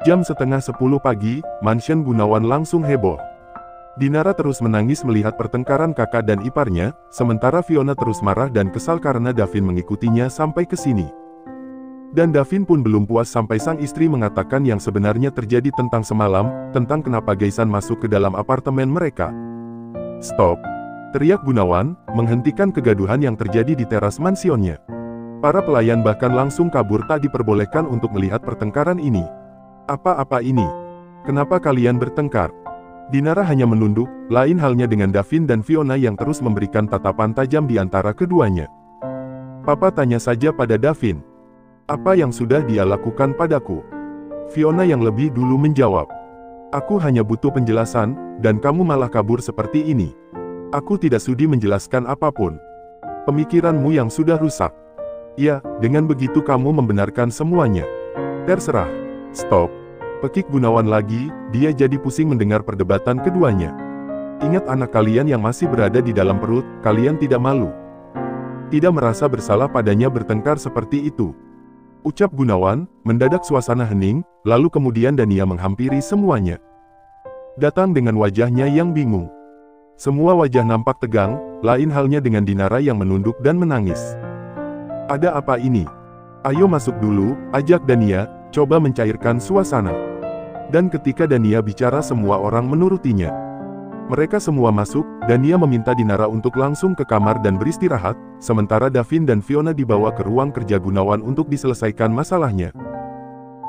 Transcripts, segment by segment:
Jam setengah 10 pagi, mansion Gunawan langsung heboh. Dinara terus menangis melihat pertengkaran kakak dan iparnya, sementara Fiona terus marah dan kesal karena Davin mengikutinya sampai ke sini. Dan Davin pun belum puas sampai sang istri mengatakan yang sebenarnya terjadi tentang semalam, tentang kenapa Gaisan masuk ke dalam apartemen mereka. "Stop!" teriak Gunawan, menghentikan kegaduhan yang terjadi di teras mansionnya. Para pelayan bahkan langsung kabur tak diperbolehkan untuk melihat pertengkaran ini. "Apa-apa ini? Kenapa kalian bertengkar?" Dinara hanya menunduk, lain halnya dengan Davin dan Fiona yang terus memberikan tatapan tajam di antara keduanya. "Papa tanya saja pada Davin. Apa yang sudah dia lakukan padaku?" Fiona yang lebih dulu menjawab. "Aku hanya butuh penjelasan, dan kamu malah kabur seperti ini. Aku tidak sudi menjelaskan apapun. Pemikiranmu yang sudah rusak. Ya, dengan begitu kamu membenarkan semuanya." "Terserah." "Stop!" pekik Gunawan lagi, dia jadi pusing mendengar perdebatan keduanya. "Ingat anak kalian yang masih berada di dalam perut, kalian tidak malu? Tidak merasa bersalah padanya bertengkar seperti itu?" ucap Gunawan, mendadak suasana hening, lalu kemudian Dania menghampiri semuanya. Datang dengan wajahnya yang bingung. Semua wajah nampak tegang, lain halnya dengan Dinara yang menunduk dan menangis. "Ada apa ini? Ayo masuk dulu," ajak Dania, coba mencairkan suasana. Dan ketika Dania bicara semua orang menurutinya. Mereka semua masuk, Dania meminta Dinara untuk langsung ke kamar dan beristirahat, sementara Davin dan Fiona dibawa ke ruang kerja Gunawan untuk diselesaikan masalahnya.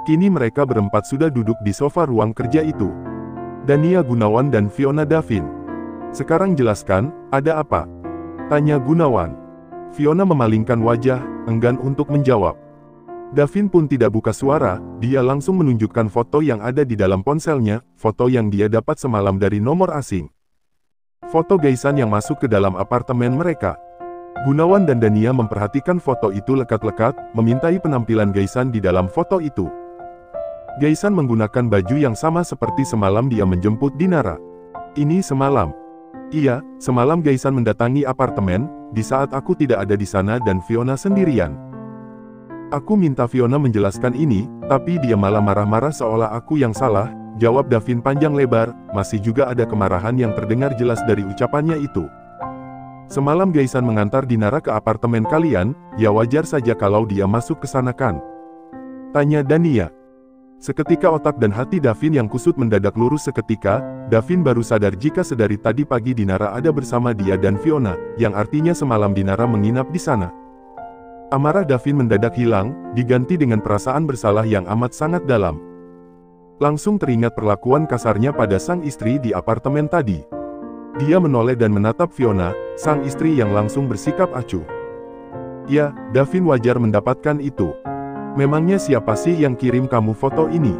Kini mereka berempat sudah duduk di sofa ruang kerja itu. Dania, Gunawan dan Fiona Davin. "Sekarang jelaskan, ada apa?" tanya Gunawan. Fiona memalingkan wajah, enggan untuk menjawab. Davin pun tidak buka suara, dia langsung menunjukkan foto yang ada di dalam ponselnya, foto yang dia dapat semalam dari nomor asing. Foto Gaisan yang masuk ke dalam apartemen mereka. Gunawan dan Dania memperhatikan foto itu lekat-lekat, memintai penampilan Gaisan di dalam foto itu. Gaisan menggunakan baju yang sama seperti semalam dia menjemput Dinara. "Ini semalam?" "Iya, semalam Gaisan mendatangi apartemen, di saat aku tidak ada di sana dan Fiona sendirian. Aku minta Fiona menjelaskan ini, tapi dia malah marah-marah seolah aku yang salah," jawab Davin panjang lebar, masih juga ada kemarahan yang terdengar jelas dari ucapannya itu. "Semalam Gaisan mengantar Dinara ke apartemen kalian, ya wajar saja kalau dia masuk ke sana kan?" tanya Dania. Seketika otak dan hati Davin yang kusut mendadak lurus seketika, Davin baru sadar jika sedari tadi pagi Dinara ada bersama dia dan Fiona, yang artinya semalam Dinara menginap di sana. Amarah Davin mendadak hilang, diganti dengan perasaan bersalah yang amat sangat dalam. Langsung teringat perlakuan kasarnya pada sang istri di apartemen tadi. Dia menoleh dan menatap Fiona, sang istri yang langsung bersikap acuh. "Ya, Davin wajar mendapatkan itu. Memangnya siapa sih yang kirim kamu foto ini?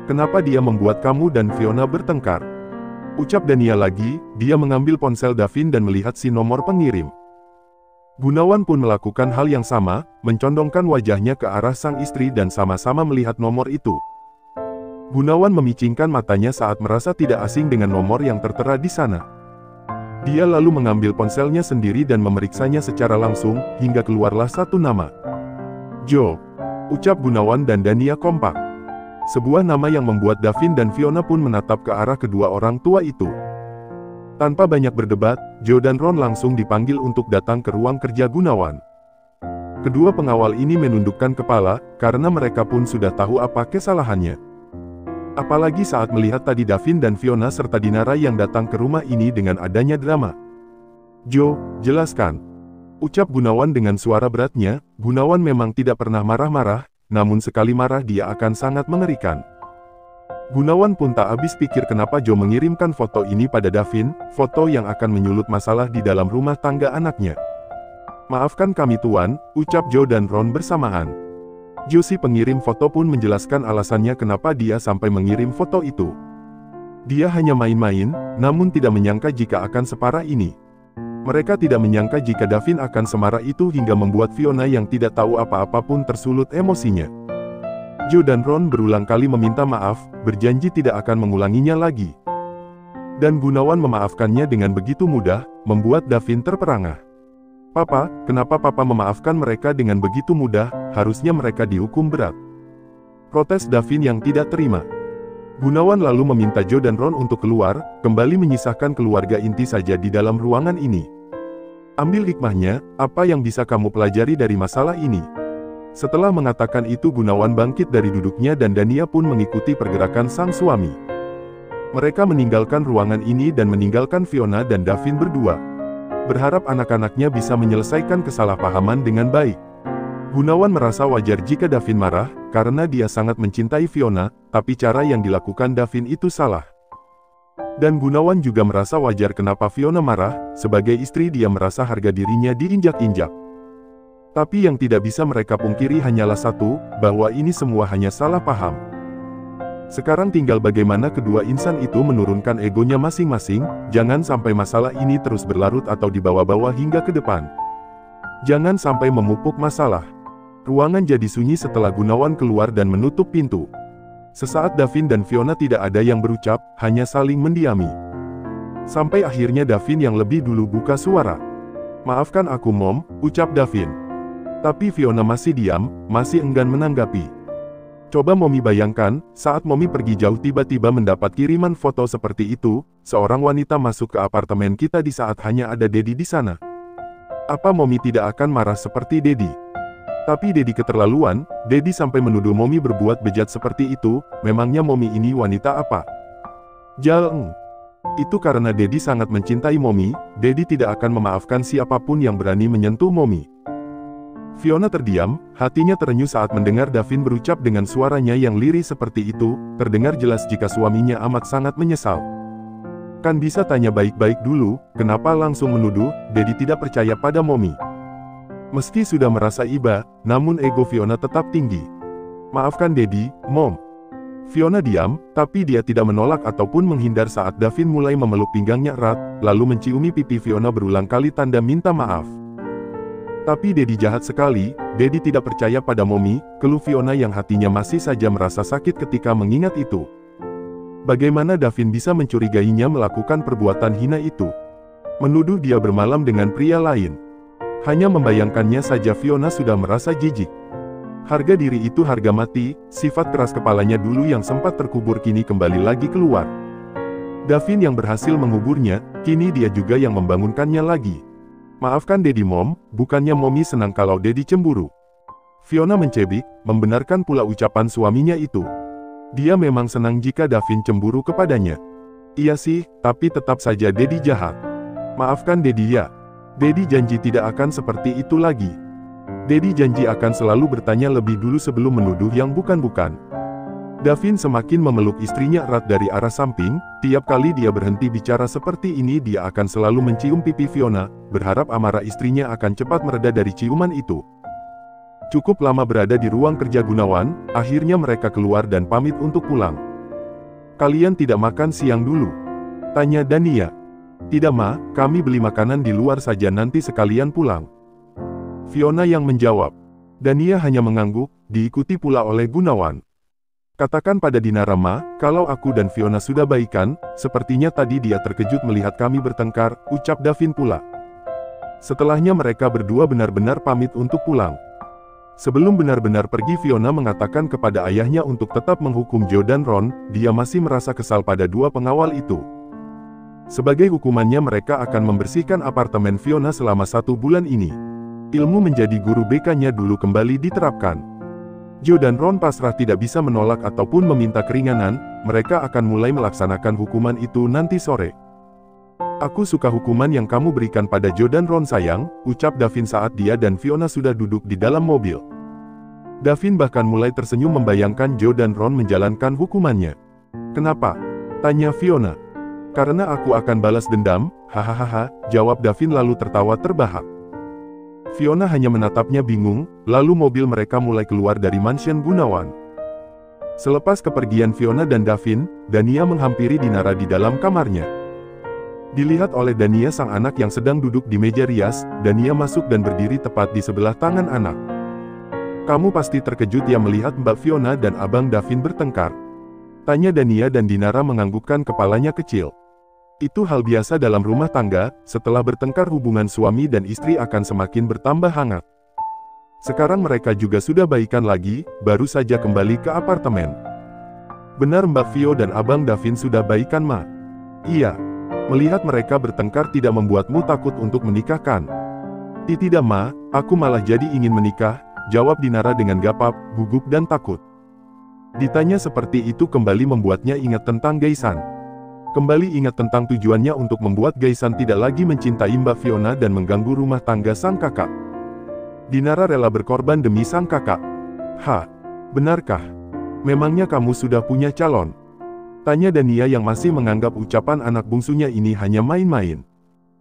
Kenapa dia membuat kamu dan Fiona bertengkar?" ucap Dania lagi, dia mengambil ponsel Davin dan melihat si nomor pengirim. Gunawan pun melakukan hal yang sama, mencondongkan wajahnya ke arah sang istri dan sama-sama melihat nomor itu. Gunawan memicingkan matanya saat merasa tidak asing dengan nomor yang tertera di sana. Dia lalu mengambil ponselnya sendiri dan memeriksanya secara langsung, hingga keluarlah satu nama. "Jo," ucap Gunawan dan Dania kompak. Sebuah nama yang membuat Davin dan Fiona pun menatap ke arah kedua orang tua itu. Tanpa banyak berdebat, Jo dan Ron langsung dipanggil untuk datang ke ruang kerja Gunawan. Kedua pengawal ini menundukkan kepala, karena mereka pun sudah tahu apa kesalahannya. Apalagi saat melihat tadi Davin dan Fiona serta Dinara yang datang ke rumah ini dengan adanya drama. "Jo, jelaskan," ucap Gunawan dengan suara beratnya. Gunawan memang tidak pernah marah-marah, namun sekali marah dia akan sangat mengerikan. Gunawan pun tak habis pikir kenapa Jo mengirimkan foto ini pada Davin, foto yang akan menyulut masalah di dalam rumah tangga anaknya. "Maafkan kami tuan," ucap Jo dan Ron bersamaan. Jo si pengirim foto pun menjelaskan alasannya kenapa dia sampai mengirim foto itu. Dia hanya main-main, namun tidak menyangka jika akan separah ini. Mereka tidak menyangka jika Davin akan semarah itu hingga membuat Fiona yang tidak tahu apa-apa pun tersulut emosinya. Jo dan Ron berulang kali meminta maaf, berjanji tidak akan mengulanginya lagi. Dan Gunawan memaafkannya dengan begitu mudah, membuat Davin terperangah. "Papa, kenapa Papa memaafkan mereka dengan begitu mudah? Harusnya mereka dihukum berat." Protes Davin yang tidak terima. Gunawan lalu meminta Joe dan Ron untuk keluar, kembali menyisahkan keluarga inti saja di dalam ruangan ini. Ambil hikmahnya, apa yang bisa kamu pelajari dari masalah ini? Setelah mengatakan itu Gunawan bangkit dari duduknya dan Dania pun mengikuti pergerakan sang suami. Mereka meninggalkan ruangan ini dan meninggalkan Fiona dan Davin berdua. Berharap anak-anaknya bisa menyelesaikan kesalahpahaman dengan baik. Gunawan merasa wajar jika Davin marah, karena dia sangat mencintai Fiona, tapi cara yang dilakukan Davin itu salah. Dan Gunawan juga merasa wajar kenapa Fiona marah, sebagai istri dia merasa harga dirinya diinjak-injak. Tapi yang tidak bisa mereka pungkiri hanyalah satu, bahwa ini semua hanya salah paham. Sekarang tinggal bagaimana kedua insan itu menurunkan egonya masing-masing, jangan sampai masalah ini terus berlarut atau dibawa-bawa hingga ke depan. Jangan sampai memupuk masalah. Ruangan jadi sunyi setelah Gunawan keluar dan menutup pintu. Sesaat Davin dan Fiona tidak ada yang berucap, hanya saling mendiami. Sampai akhirnya Davin yang lebih dulu buka suara. "Maafkan aku Mom," ucap Davin. Tapi Fiona masih diam, masih enggan menanggapi. Coba Mommy bayangkan, saat Mommy pergi jauh tiba-tiba mendapat kiriman foto seperti itu, seorang wanita masuk ke apartemen kita di saat hanya ada Daddy di sana. Apa Mommy tidak akan marah seperti Daddy? Tapi Daddy keterlaluan, Daddy sampai menuduh Mommy berbuat bejat seperti itu, memangnya Mommy ini wanita apa? Jaleng. Itu karena Daddy sangat mencintai Mommy, Daddy tidak akan memaafkan siapapun yang berani menyentuh Mommy. Fiona terdiam, hatinya terenyuh saat mendengar Davin berucap dengan suaranya yang lirih seperti itu, terdengar jelas jika suaminya amat sangat menyesal. Kan bisa tanya baik-baik dulu, kenapa langsung menuduh, Daddy tidak percaya pada Mommy. Meski sudah merasa iba, namun ego Fiona tetap tinggi. "Maafkan Daddy, Mom." Fiona diam, tapi dia tidak menolak ataupun menghindar saat Davin mulai memeluk pinggangnya erat, lalu menciumi pipi Fiona berulang kali tanda minta maaf. Tapi Daddy jahat sekali, Daddy tidak percaya pada Mommy, keluh Fiona yang hatinya masih saja merasa sakit ketika mengingat itu. Bagaimana Davin bisa mencurigainya melakukan perbuatan hina itu? Menuduh dia bermalam dengan pria lain. Hanya membayangkannya saja Fiona sudah merasa jijik. Harga diri itu harga mati, sifat keras kepalanya dulu yang sempat terkubur kini kembali lagi keluar. Davin yang berhasil menguburnya, kini dia juga yang membangunkannya lagi. "Maafkan Daddy Mom, bukannya Mommy senang kalau Daddy cemburu." Fiona mencebik, membenarkan pula ucapan suaminya itu. Dia memang senang jika Davin cemburu kepadanya. Iya sih, tapi tetap saja Daddy jahat. "Maafkan Daddy ya. Daddy janji tidak akan seperti itu lagi. Daddy janji akan selalu bertanya lebih dulu sebelum menuduh yang bukan-bukan." Davin semakin memeluk istrinya erat dari arah samping, tiap kali dia berhenti bicara seperti ini dia akan selalu mencium pipi Fiona, berharap amarah istrinya akan cepat mereda dari ciuman itu. Cukup lama berada di ruang kerja Gunawan, akhirnya mereka keluar dan pamit untuk pulang. "Kalian tidak makan siang dulu?" tanya Dania. "Tidak Ma, kami beli makanan di luar saja nanti sekalian pulang." Fiona yang menjawab. Dania hanya mengangguk, diikuti pula oleh Gunawan. "Katakan pada Dinara Ma, kalau aku dan Fiona sudah baikan, sepertinya tadi dia terkejut melihat kami bertengkar," ucap Davin pula. Setelahnya mereka berdua benar-benar pamit untuk pulang. Sebelum benar-benar pergi Fiona mengatakan kepada ayahnya untuk tetap menghukum Joe dan Ron, dia masih merasa kesal pada dua pengawal itu. Sebagai hukumannya mereka akan membersihkan apartemen Fiona selama 1 bulan ini. Ilmu menjadi guru BK-nya dulu kembali diterapkan. Joe dan Ron pasrah tidak bisa menolak ataupun meminta keringanan, mereka akan mulai melaksanakan hukuman itu nanti sore. "Aku suka hukuman yang kamu berikan pada Joe dan Ron sayang," ucap Davin saat dia dan Fiona sudah duduk di dalam mobil. Davin bahkan mulai tersenyum membayangkan Joe dan Ron menjalankan hukumannya. "Kenapa?" tanya Fiona. "Karena aku akan balas dendam," hahaha, jawab Davin lalu tertawa terbahak. Fiona hanya menatapnya bingung, lalu mobil mereka mulai keluar dari mansion Gunawan. Selepas kepergian Fiona dan Davin, Dania menghampiri Dinara di dalam kamarnya. Dilihat oleh Dania sang anak yang sedang duduk di meja rias, Dania masuk dan berdiri tepat di sebelah tangan anak. "Kamu pasti terkejut ya melihat Mbak Fiona dan Abang Davin bertengkar?" tanya Dania dan Dinara menganggukkan kepalanya kecil. "Itu hal biasa dalam rumah tangga, setelah bertengkar hubungan suami dan istri akan semakin bertambah hangat." Sekarang mereka juga sudah baikan lagi, baru saja kembali ke apartemen. Benar Mbak Vio dan Abang Davin sudah baikan Ma? Iya. Melihat mereka bertengkar tidak membuatmu takut untuk menikahkan? Tidak Ma, aku malah jadi ingin menikah, jawab Dinara dengan gapap, gugup dan takut. Ditanya seperti itu kembali membuatnya ingat tentang Gaisan. Kembali ingat tentang tujuannya untuk membuat Gaisan tidak lagi mencintai Mbak Fiona dan mengganggu rumah tangga sang kakak. Dinara rela berkorban demi sang kakak. Benarkah? Memangnya kamu sudah punya calon? Tanya Dania yang masih menganggap ucapan anak bungsunya ini hanya main-main.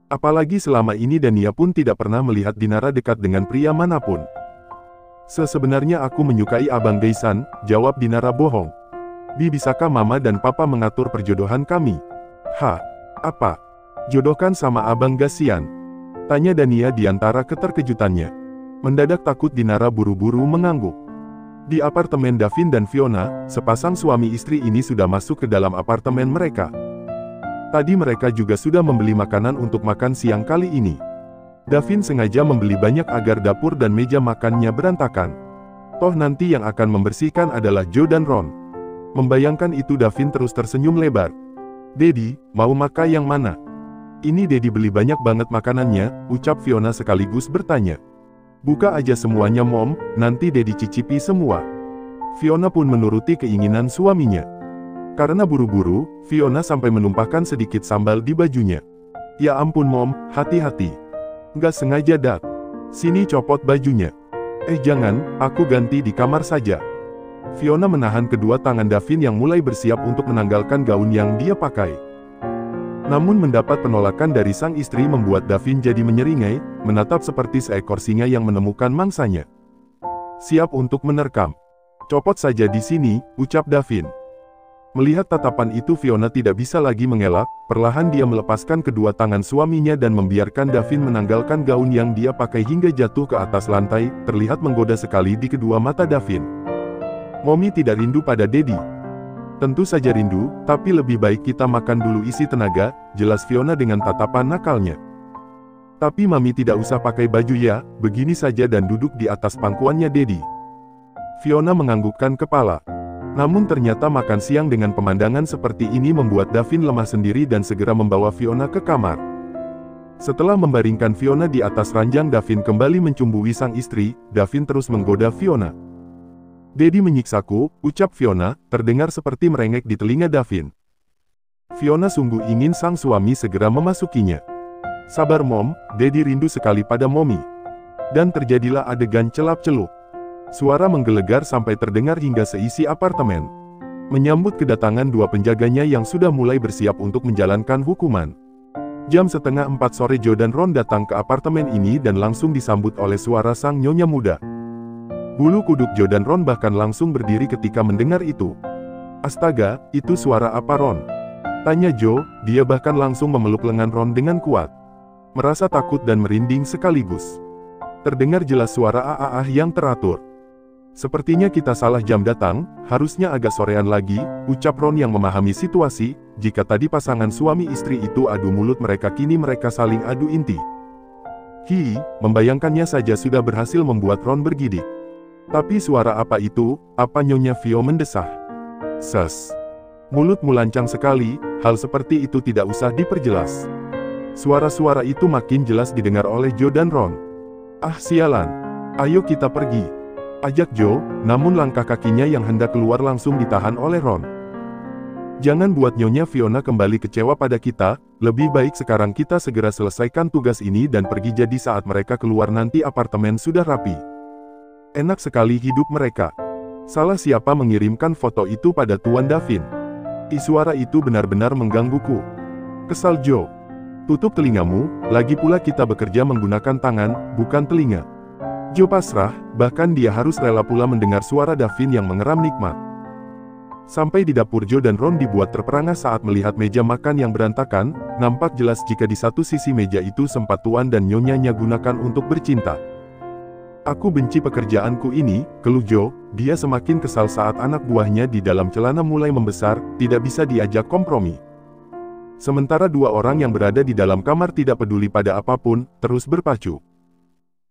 Apalagi selama ini Dania pun tidak pernah melihat Dinara dekat dengan pria manapun. Sebenarnya aku menyukai Abang Gaisan, jawab Dinara bohong. Bisakah Mama dan Papa mengatur perjodohan kami? Apa? Jodohkan sama Abang Gasian? Tanya Dania di antara keterkejutannya. Mendadak takut Dinara buru-buru mengangguk. Di apartemen Davin dan Fiona, sepasang suami istri ini sudah masuk ke dalam apartemen mereka. Tadi mereka juga sudah membeli makanan untuk makan siang kali ini. Davin sengaja membeli banyak agar dapur dan meja makannya berantakan. Toh nanti yang akan membersihkan adalah Joe dan Ron. Membayangkan itu Davin terus tersenyum lebar. Dedi, mau makan yang mana? Ini Dedi beli banyak banget makanannya, ucap Fiona sekaligus bertanya. Buka aja semuanya Mom, nanti Dedi cicipi semua. Fiona pun menuruti keinginan suaminya. Karena buru-buru, Fiona sampai menumpahkan sedikit sambal di bajunya. Ya ampun Mom, hati-hati. Nggak sengaja Dad. Sini copot bajunya. Jangan, aku ganti di kamar saja. Fiona menahan kedua tangan Davin yang mulai bersiap untuk menanggalkan gaun yang dia pakai. Namun mendapat penolakan dari sang istri membuat Davin jadi menyeringai, menatap seperti seekor singa yang menemukan mangsanya. Siap untuk menerkam. Copot saja di sini, ucap Davin. Melihat tatapan itu Fiona tidak bisa lagi mengelak, perlahan dia melepaskan kedua tangan suaminya dan membiarkan Davin menanggalkan gaun yang dia pakai hingga jatuh ke atas lantai, terlihat menggoda sekali di kedua mata Davin. Mommy tidak rindu pada Dedi. Tentu saja rindu, tapi lebih baik kita makan dulu isi tenaga, jelas Fiona dengan tatapan nakalnya. Tapi Mami tidak usah pakai baju ya, begini saja dan duduk di atas pangkuannya Dedi. Fiona menganggukkan kepala. Namun ternyata makan siang dengan pemandangan seperti ini membuat Davin lemah sendiri dan segera membawa Fiona ke kamar. Setelah membaringkan Fiona di atas ranjang Davin kembali mencumbui sang istri, Davin terus menggoda Fiona. Dedi menyiksaku, ucap Fiona, terdengar seperti merengek di telinga Davin. Fiona sungguh ingin sang suami segera memasukinya. Sabar Mom, Dedi rindu sekali pada Mommy. Dan terjadilah adegan celap-celup. Suara menggelegar sampai terdengar hingga seisi apartemen. Menyambut kedatangan dua penjaganya yang sudah mulai bersiap untuk menjalankan hukuman. Jam 3:30 sore Joe dan Ron datang ke apartemen ini dan langsung disambut oleh suara sang nyonya muda. Bulu kuduk Joe dan Ron bahkan langsung berdiri ketika mendengar itu. Astaga, itu suara apa Ron? Tanya Joe, dia bahkan langsung memeluk lengan Ron dengan kuat. Merasa takut dan merinding sekaligus. Terdengar jelas suara "ah" yang teratur. Sepertinya kita salah jam datang, harusnya agak sorean lagi, ucap Ron yang memahami situasi, jika tadi pasangan suami istri itu adu mulut mereka kini mereka saling adu inti. Membayangkannya saja sudah berhasil membuat Ron bergidik. Tapi suara apa itu? Apa Nyonya Vio mendesah? Ses. Mulutmu lancang sekali, hal seperti itu tidak usah diperjelas. Suara-suara itu makin jelas didengar oleh Joe dan Ron. Sialan. Ayo kita pergi. Ajak Joe, namun langkah kakinya yang hendak keluar langsung ditahan oleh Ron. Jangan buat Nyonya Fiona kembali kecewa pada kita, lebih baik sekarang kita segera selesaikan tugas ini dan pergi jadi saat mereka keluar nanti apartemen sudah rapi. Enak sekali hidup mereka. Salah siapa mengirimkan foto itu pada Tuan Davin? Suara itu benar-benar menggangguku. Kesal Joe. Tutup telingamu, lagi pula kita bekerja menggunakan tangan, bukan telinga. Joe pasrah, bahkan dia harus rela pula mendengar suara Davin yang mengeram nikmat. Sampai di dapur Joe dan Ron dibuat terperangah saat melihat meja makan yang berantakan, nampak jelas jika di satu sisi meja itu sempat Tuan dan Nyonyanya gunakan untuk bercinta. Aku benci pekerjaanku ini, keluh Joe, dia semakin kesal saat anak buahnya di dalam celana mulai membesar, tidak bisa diajak kompromi. Sementara dua orang yang berada di dalam kamar tidak peduli pada apapun, terus berpacu.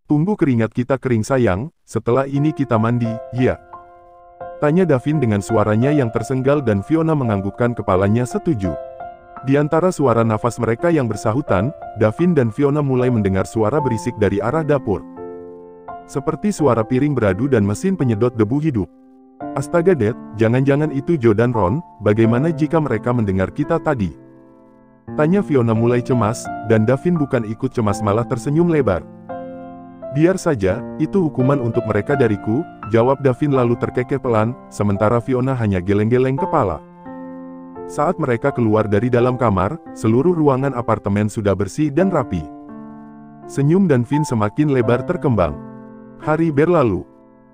Tunggu keringat kita kering sayang, setelah ini kita mandi, ya? Tanya Davin dengan suaranya yang tersenggal dan Fiona menganggukkan kepalanya setuju. Di antara suara nafas mereka yang bersahutan, Davin dan Fiona mulai mendengar suara berisik dari arah dapur. Seperti suara piring beradu dan mesin penyedot debu hidup. Astaga Dad, jangan-jangan itu Joe dan Ron, bagaimana jika mereka mendengar kita tadi? Tanya Fiona mulai cemas, dan Davin bukan ikut cemas malah tersenyum lebar. Biar saja, itu hukuman untuk mereka dariku, jawab Davin lalu terkekeh pelan, sementara Fiona hanya geleng-geleng kepala. Saat mereka keluar dari dalam kamar, seluruh ruangan apartemen sudah bersih dan rapi. Senyum Davin semakin lebar terkembang. Hari berlalu.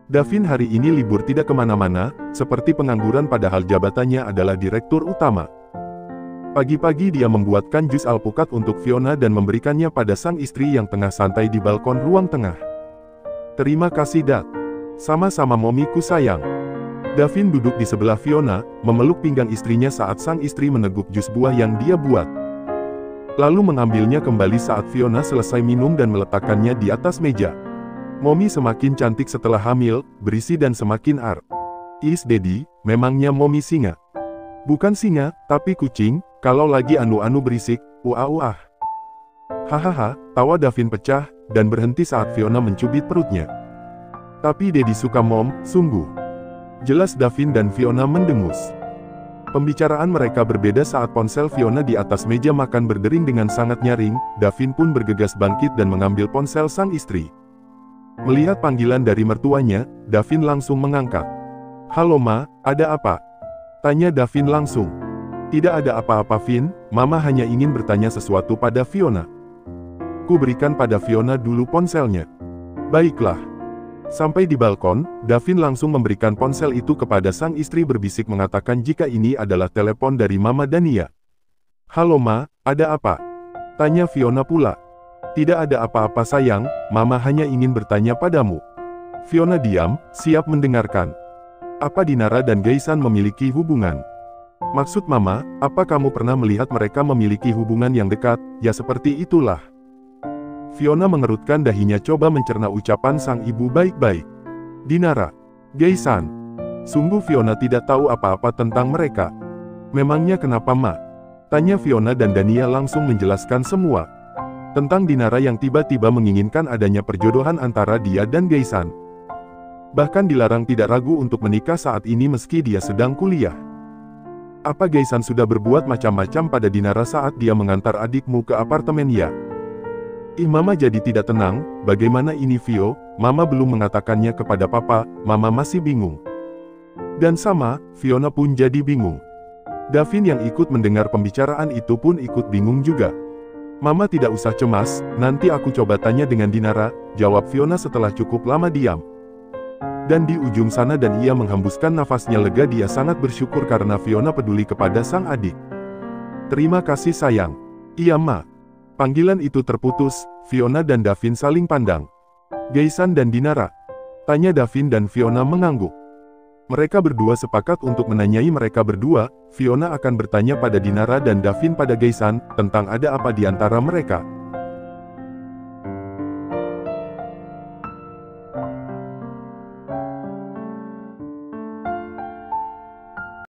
Davin hari ini libur tidak kemana-mana, seperti pengangguran padahal jabatannya adalah direktur utama. Pagi-pagi dia membuatkan jus alpukat untuk Fiona dan memberikannya pada sang istri yang tengah santai di balkon ruang tengah. Terima kasih Dad. Sama-sama momiku sayang. Davin duduk di sebelah Fiona, memeluk pinggang istrinya saat sang istri meneguk jus buah yang dia buat. Lalu mengambilnya kembali saat Fiona selesai minum dan meletakkannya di atas meja. Momi semakin cantik setelah hamil, berisi dan semakin Is Daddy, memangnya Momi singa? Bukan singa, tapi kucing, kalau lagi anu-anu berisik, uah-uah. Hahaha, tawa Davin pecah, dan berhenti saat Fiona mencubit perutnya. Tapi Daddy suka Mom, sungguh. Jelas Davin dan Fiona mendengus. Pembicaraan mereka berbeda saat ponsel Fiona di atas meja makan berdering dengan sangat nyaring. Davin pun bergegas bangkit dan mengambil ponsel sang istri. Melihat panggilan dari mertuanya, Davin langsung mengangkat. Halo Ma, ada apa? Tanya Davin langsung. Tidak ada apa-apa Vin, Mama hanya ingin bertanya sesuatu pada Fiona. Ku berikan pada Fiona dulu ponselnya. Baiklah. Sampai di balkon, Davin langsung memberikan ponsel itu kepada sang istri berbisik mengatakan jika ini adalah telepon dari Mama Dania. Halo Ma, ada apa? Tanya Fiona pula. Tidak ada apa-apa sayang, Mama hanya ingin bertanya padamu. Fiona diam, siap mendengarkan. Apa Dinara dan Gaisan memiliki hubungan? Maksud Mama, apa kamu pernah melihat mereka memiliki hubungan yang dekat? Ya seperti itulah. Fiona mengerutkan dahinya coba mencerna ucapan sang ibu baik-baik. Dinara, Gaisan. Sungguh Fiona tidak tahu apa-apa tentang mereka. Memangnya kenapa Ma? Tanya Fiona dan Dania langsung menjelaskan semua. Tentang Dinara yang tiba-tiba menginginkan adanya perjodohan antara dia dan Gaisan. Bahkan dilarang tidak ragu untuk menikah saat ini meski dia sedang kuliah. Apa Gaisan sudah berbuat macam-macam pada Dinara saat dia mengantar adikmu ke apartemen ya? Mama jadi tidak tenang, bagaimana ini Vio? Mama belum mengatakannya kepada Papa, Mama masih bingung. Dan sama, Fiona pun jadi bingung. Davin yang ikut mendengar pembicaraan itu pun ikut bingung juga. Mama tidak usah cemas, nanti aku coba tanya dengan Dinara, jawab Fiona setelah cukup lama diam. Dan di ujung sana dan ia menghembuskan nafasnya lega dia sangat bersyukur karena Fiona peduli kepada sang adik. Terima kasih sayang. Iya Ma. Panggilan itu terputus, Fiona dan Davin saling pandang. Gaisan dan Dinara? Tanya Davin dan Fiona mengangguk. Mereka berdua sepakat untuk menanyai mereka berdua. Fiona akan bertanya pada Dinara dan Davin pada Gaisan, tentang ada apa di antara mereka.